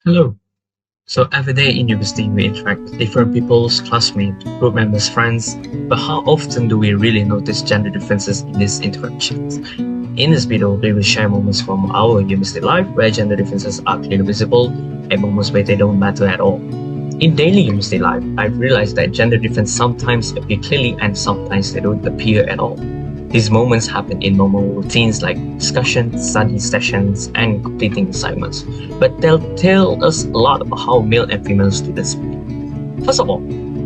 Hello. So every day in university we interact with different people's classmates, group members, friends, but how often do we really notice gender differences in these interactions? In this video, we will share moments from our university life where gender differences are clearly visible and moments where they don't matter at all. In daily university life, I've realized that gender differences sometimes appear clearly and sometimes they don't appear at all. These moments happen in normal routines like discussions, study sessions, and completing assignments, but they'll tell us a lot about how male and female students behave. First of all,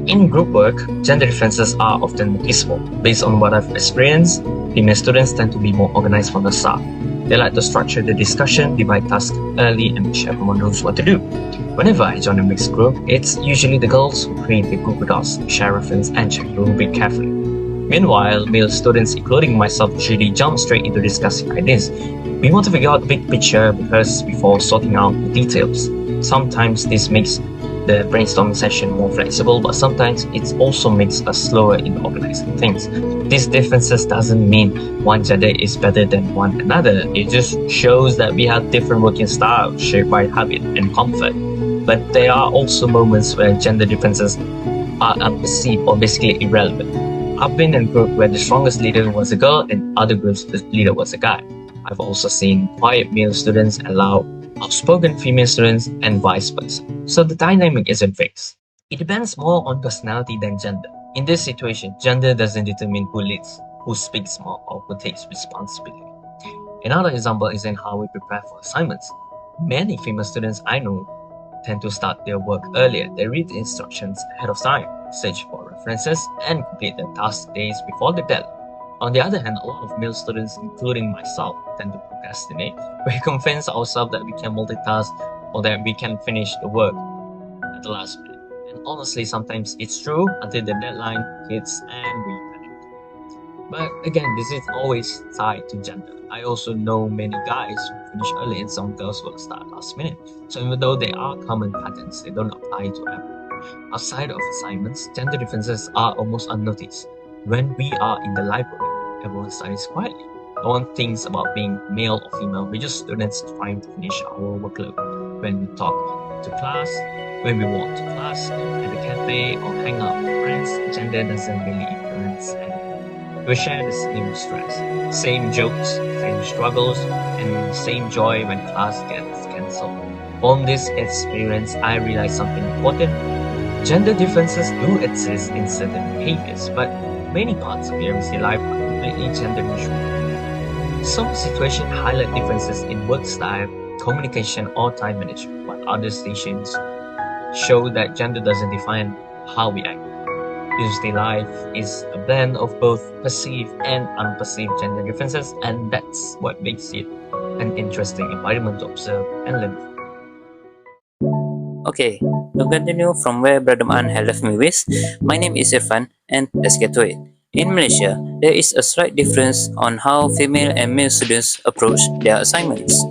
in group work, gender differences are often noticeable. Based on what I've experienced, female students tend to be more organized from the start. They like to structure the discussion, divide tasks early, and make sure everyone knows what to do. Whenever I join a mixed group, it's usually the girls who create the group docs, share reference, and check the rubric carefully. Meanwhile, male students, including myself, usually jump straight into discussing ideas. We want to figure out the big picture first before sorting out the details. Sometimes this makes the brainstorming session more flexible, but sometimes it also makes us slower in organizing things. These differences doesn't mean one gender is better than one another. It just shows that we have different working styles shaped by habit and comfort. But there are also moments where gender differences are unperceived or basically irrelevant. I've been in a group where the strongest leader was a girl and other groups the leader was a guy. I've also seen quiet male students allow outspoken female students and vice versa. So the dynamic isn't fixed. It depends more on personality than gender. In this situation, gender doesn't determine who leads, who speaks more, or who takes responsibility. Another example is in how we prepare for assignments. Many female students I know tend to start their work earlier. They read the instructions ahead of time, search for references, and complete the task days before the deadline. On the other hand, a lot of male students, including myself, tend to procrastinate. We convince ourselves that we can multitask or that we can finish the work at the last minute. And honestly, sometimes it's true until the deadline hits and we panic. But again, this is always tied to gender. I also know many guys who finish early and some girls will start last minute. So even though they are common patterns, they don't apply to everyone. Outside of assignments, gender differences are almost unnoticed. When we are in the library, everyone studies quietly. No one thinks about being male or female. We're just students trying to finish our workload. When we talk to class, when we walk to class, at the cafe, or hang out with friends, gender doesn't really influence anything. We share the same stress, same jokes, same struggles, and same joy when class gets cancelled. From this experience, I realized something important. Gender differences do exist in certain behaviors, but many parts of university life are completely gender neutral. Some situations highlight differences in work style, communication, or time management, while other stations show that gender doesn't define how we act. University life is a blend of both perceived and unperceived gender differences, and that's what makes it an interesting environment to observe and learn from. Okay, to continue from where Brother Man had left me with, my name is Irfan and let's get to it. In Malaysia, there is a slight difference on how female and male students approach their assignments.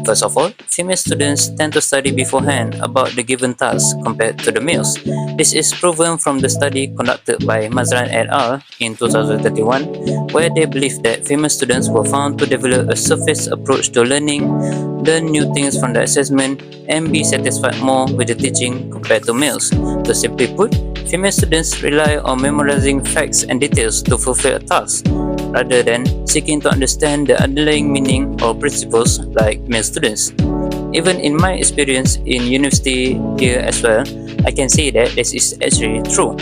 First of all, female students tend to study beforehand about the given task compared to the males. This is proven from the study conducted by Mazran et al. In 2031, where they believe that female students were found to develop a surface approach to learning, learn new things from the assessment, and be satisfied more with the teaching compared to males. To simply put, female students rely on memorizing facts and details to fulfill a task, rather than seeking to understand the underlying meaning or principles like male students. Even in my experience in university here as well, I can say that this is actually true.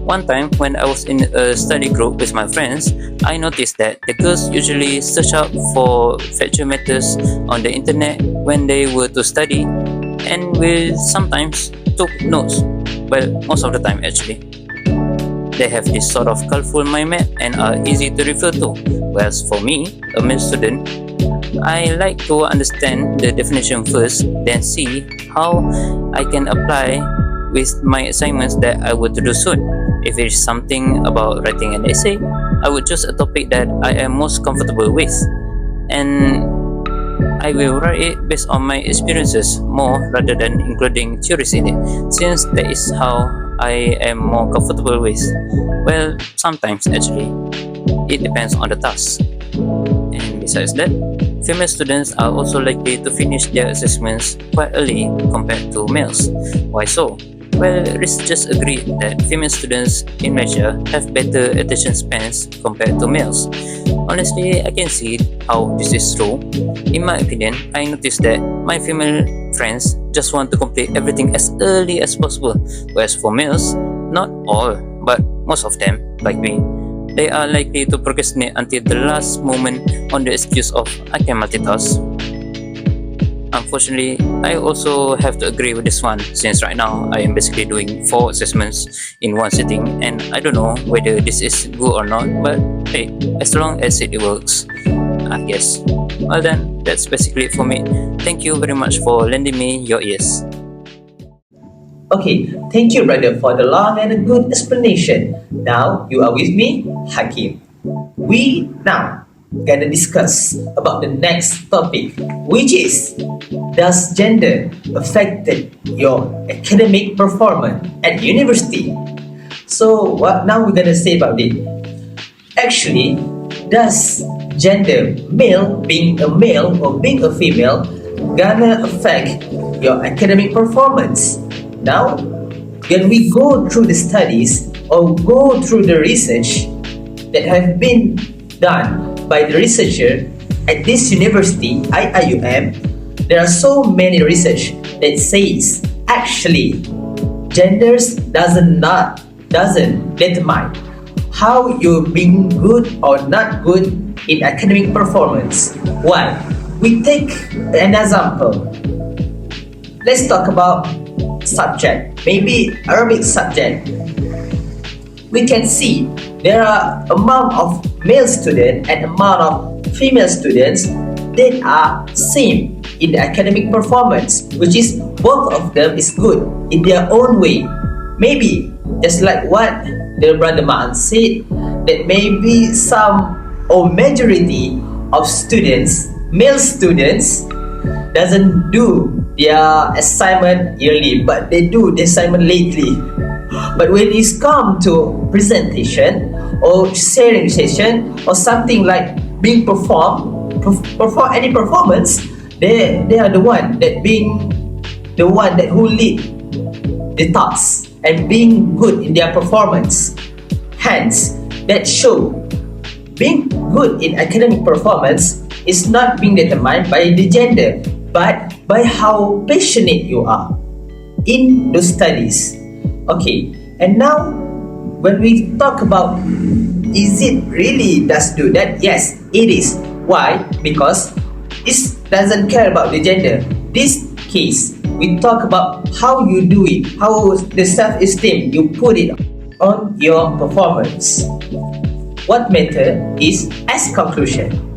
One time when I was in a study group with my friends, I noticed that the girls usually search up for factual matters on the internet when they were to study and will sometimes took notes. Well, most of the time actually. They have this sort of colorful mind map and are easy to refer to. Whereas for me, a male student, I like to understand the definition first, then see how I can apply with my assignments that I would do soon. If it is something about writing an essay, I would choose a topic that I am most comfortable with, and I will write it based on my experiences more rather than including theories in it, since that is how I am more comfortable with. Well, sometimes actually, it depends on the task. And Besides that, female students are also likely to finish their assessments quite early compared to males. Why so? Well, researchers agree that female students in Malaysia have better attention spans compared to males. Honestly, I can see how this is true. In my opinion, I noticed that my female friends just want to complete everything as early as possible, whereas for males, not all, but most of them, like me, they are likely to procrastinate until the last moment on the excuse of I can multitask. Unfortunately, I also have to agree with this one since right now I am basically doing 4 assessments in one sitting and I don't know whether this is good or not, but hey, as long as it works, I guess. Well then, that's basically it for me. Thank you very much for lending me your ears. Okay, thank you, brother, for the long and a good explanation. Now you are with me, Hakim. We now gonna discuss about the next topic, which is, does gender affect your academic performance at university? So what now we're gonna say about it? Actually, does gender, being a male or being a female, gonna affect your academic performance? Now, when we go through the studies or go through the research that have been done by the researcher at this university, IIUM, there are so many research that says actually genders doesn't determine how you're being good or not good in academic performance. Why? We take an example. Let's talk about subject, maybe Arabic subject. We can see there are amount of male students and amount of female students that are same in the academic performance, which is both of them is good in their own way. Maybe just like what the brother Ma'an said, that maybe some or majority of students, male students, doesn't do their assignment yearly, but they do the assignment lately. But when it's come to presentation or sharing session or something like being perform any performance, they are the one that who lead the task and being good in their performance. Hence, that show being good in academic performance is not being determined by the gender, but by how passionate you are in those studies. Okay, and now when we talk about, is it really does do that? Yes, it is. Why? Because it doesn't care about the gender. This case, we talk about how you do it, how the self-esteem you put it on your performance. What matter is as conclusion.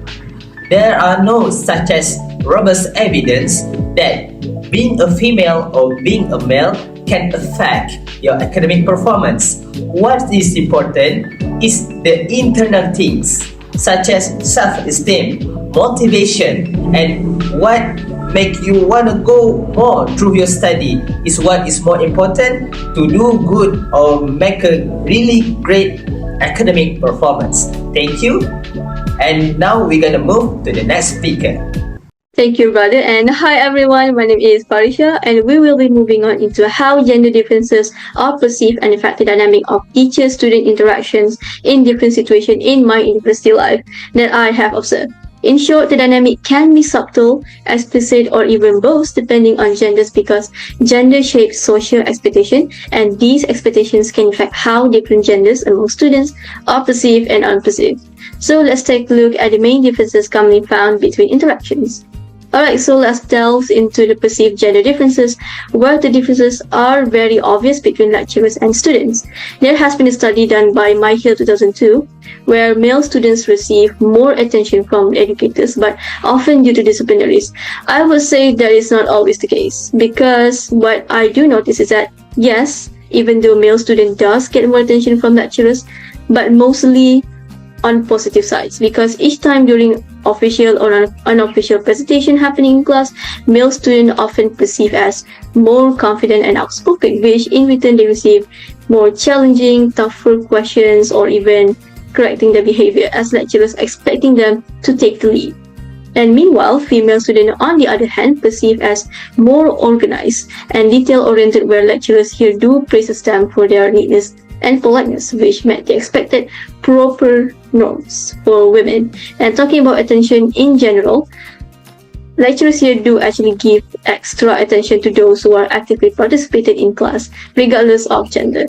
There are no such as robust evidence that being a female or being a male can affect your academic performance. What is important is the internal things such as self-esteem, motivation, and what make you want to go more through your study is what is more important to do good or make a really great academic performance. Thank you. And now we're gonna move to the next speaker. Thank you, brother. And hi, everyone. My name is Parisha, and we will be moving on into how gender differences are perceived and affect the dynamic of teacher-student interactions in different situations in my university life that I have observed. In short, the dynamic can be subtle, explicit, or even both, depending on genders, because gender shapes social expectation, and these expectations can affect how different genders among students are perceived and unperceived. So let's take a look at the main differences commonly found between interactions. Alright, so let's delve into the perceived gender differences, where the differences are very obvious between lecturers and students. There has been a study done by MyHill 2002, where male students receive more attention from educators, but often due to disciplinaries. I would say that is not always the case, because what I do notice is that, yes, even though male student does get more attention from lecturers, but mostly on positive sides, because each time during official or unofficial presentation happening in class, male students often perceived as more confident and outspoken, which in return they receive more challenging, tougher questions or even correcting their behavior as lecturers expecting them to take the lead. And meanwhile, female students, on the other hand, perceived as more organized and detail-oriented, where lecturers here do praise them for their neatness and politeness, which met the expected proper norms for women. And talking about attention in general, lecturers here do actually give extra attention to those who are actively participating in class, regardless of gender.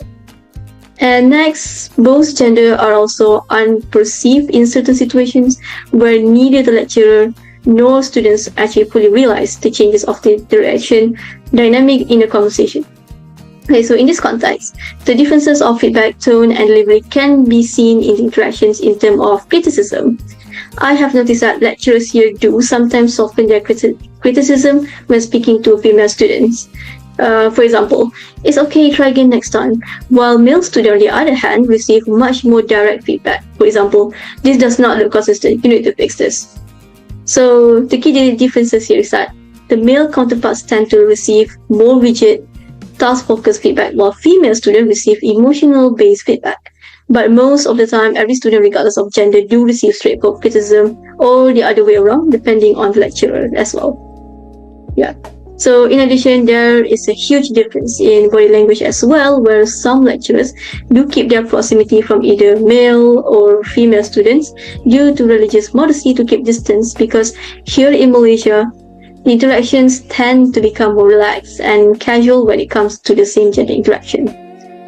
And next, both gender are also unperceived in certain situations where neither the lecturer nor students actually fully realize the changes of the interaction dynamic in the conversation. Okay, so in this context, the differences of feedback, tone, and delivery can be seen in interactions in terms of criticism. I have noticed that lecturers here do sometimes soften their criticism when speaking to female students. For example, it's okay, try again next time. While male students, on the other hand, receive much more direct feedback. For example, this does not look consistent, you need to fix this. So the key differences here is that the male counterparts tend to receive more rigid, task-focused feedback, while female students receive emotional-based feedback. But most of the time, every student, regardless of gender, do receive straightforward criticism, or the other way around, depending on the lecturer as well. Yeah. So in addition, there is a huge difference in body language as well, where some lecturers do keep their proximity from either male or female students due to religious modesty to keep distance, because here in Malaysia, the interactions tend to become more relaxed and casual when it comes to the same gender interaction.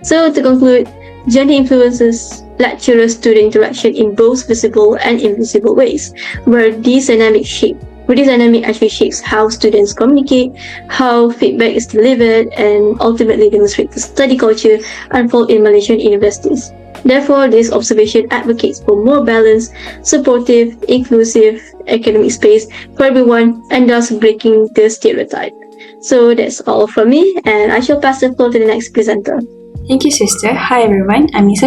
So to conclude, gender influences lecturer-student interaction in both visible and invisible ways, where this dynamic actually shapes how students communicate, how feedback is delivered, and ultimately demonstrates the study culture unfold in Malaysian universities. Therefore, this observation advocates for more balanced, supportive, inclusive academic space for everyone, and thus breaking the stereotype. So that's all from me, and I shall pass the floor to the next presenter. Thank you, sister. Hi everyone, I'm Nisa.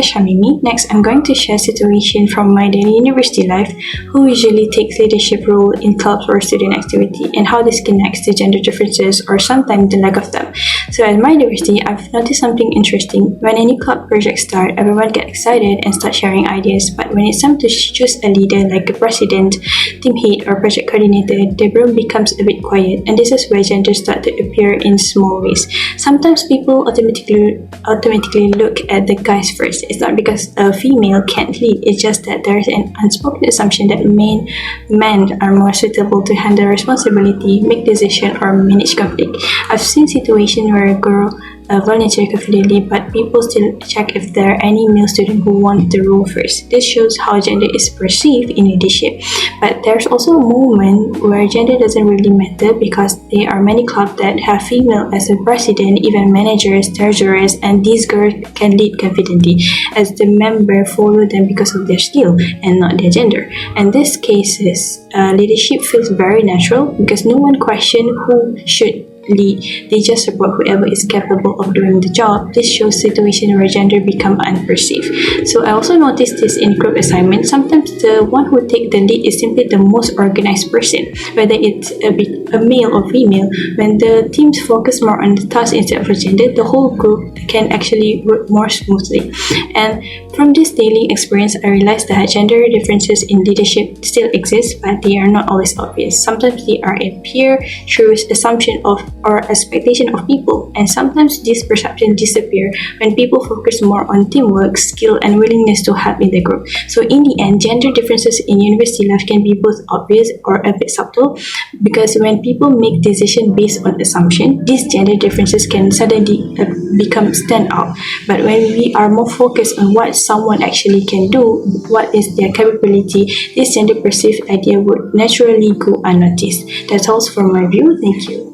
Next, I'm going to share a situation from my daily university life, who usually takes leadership role in clubs or student activity, and how this connects to gender differences or sometimes the lack of them. So at my university, I've noticed something interesting. When any club project start, everyone get excited and start sharing ideas, but when it's time to choose a leader like a president, team head, or project coordinator, the room becomes a bit quiet, and this is where gender start to appear in small ways. Sometimes people automatically look at the guys first. It's not because a female can't lead, it's just that there is an unspoken assumption that men are more suitable to handle responsibility, make decisions, or manage conflict. I've seen situations where a girl volunteer confidently, but people still check if there are any male students who want the role first. This shows how gender is perceived in leadership. But there's also a moment where gender doesn't really matter, because there are many clubs that have female as a president, even managers, treasurers, and these girls can lead confidently as the member follow them because of their skill and not their gender. And these cases, leadership feels very natural because no one questions who should lead. They just support whoever is capable of doing the job. This shows situation where gender become unperceived. So I also noticed this in group assignments. Sometimes the one who take the lead is simply the most organized person, whether it's a male or female. When the teams focus more on the task instead of gender, the whole group can actually work more smoothly. And from this daily experience, I realized that gender differences in leadership still exist, but they are not always obvious. Sometimes they are appear through assumption of or expectation of people, and sometimes these perceptions disappear when people focus more on teamwork, skill, and willingness to help in the group. So in the end, gender differences in university life can be both obvious or a bit subtle, because when people make decisions based on assumption, these gender differences can suddenly become stand out. But when we are more focused on what someone actually can do, what is their capability, this gender perceived idea would naturally go unnoticed. That's all from my view. Thank you.